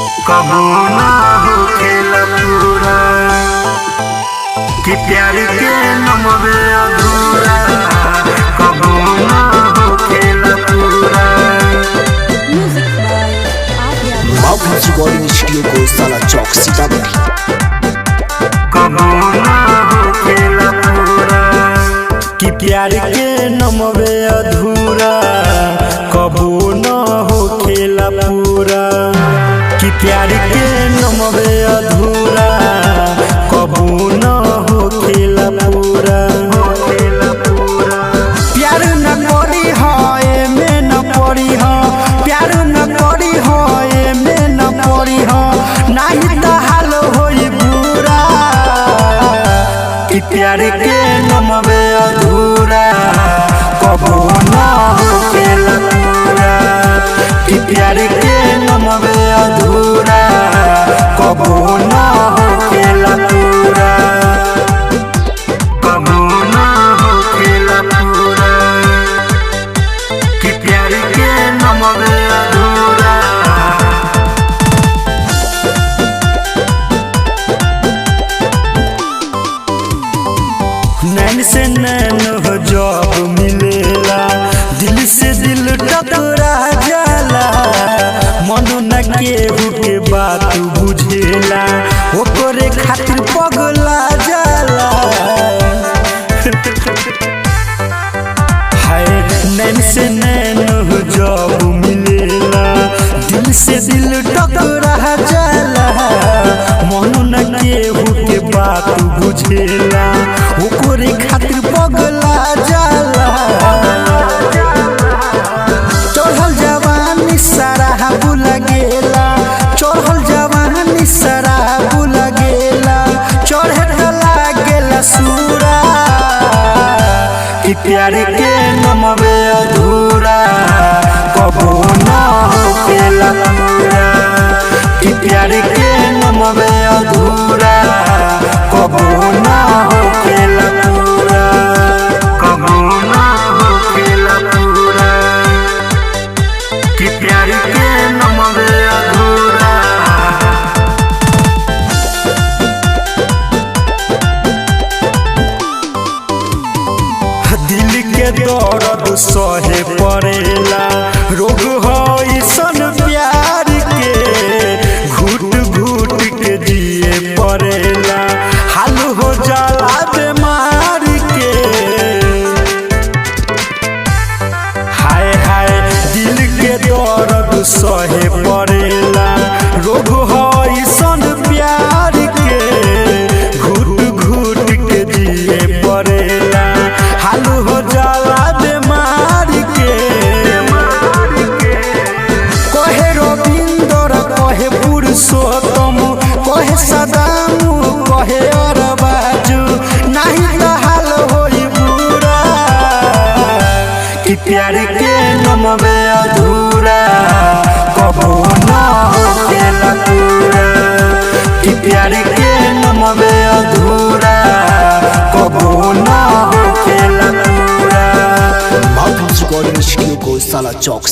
कबो ना होखेला पूरा कि प्यार के नमवे अधूरा। कबो ना होखेला पूरा। बाबूजी रिकॉर्डिंग स्टूडियो को साला चौक सीतामढ़ी। कबो ना होखेला पूरा कि प्यार के नमवे अधूरा। कबो ना होखेला पूरा कि प्यार के नमवे अधूरा। कबो ना होखेला पूरा। प्यार न करी है में न पड़ी है। प्यार न करी है में न पड़ी है। नहीं तो हाल होई बुरा कि प्यार के नमवे अधूरा। कबो ना होखेला पूरा कि प्यार के नमवे अधूरा। कबो ना होखेला पूरा। कबो ना होखेला पूरा कि प्यार के नमवे अधूरा। नैन से नैन हो जब मिलेला। दिल से दिल टकरा जाला। मन न केहू के बात बुझेला। ओकरे खातिर पगला जाला। हाय नैन से नैन हो जब मिलेला। दिल से दिल टकरा जाला। मन न केहू के बात बुझेला। ओकरे खातिर पगला जाला। चढ़ल जवानी सारा बुला गेला। चढ़ल जवानी सारा बुला गेला। चढ़े लागेला सूरा कि प्यार के नमवे अधूरा। कबो ना होखेला पूरा कि प्यार के नमवे अधूरा। कबो ना होखेला पूरा। कबो ना होखेला पूरा कि प्यार के नमवे अधूरा। दिल के दर्द सहे पड़ेला। रोग अइसन प्यार के घुट घुट के जिए पड़ेला। हाल हो जाला बीमार के। हाय हाय दिल के दर्द सहे पड़ेला। रोग अइसन प्यार के घुट घुट के जिए पड़ेला। हाल हो जाला बीमार के। कहे रविंदर कहे पुरुषोत्तम कहे सदामू कहे अरबाजू। नहीं तो हाल होई बुरा कि प्यार के नमवे अधूरा। कबो ना होखेला पूरा कि प्यार के नमवे अधूरा। कबो ना होखेला पूरा। बाबूजी रिकॉर्डिंग स्टूडियो को साला चौक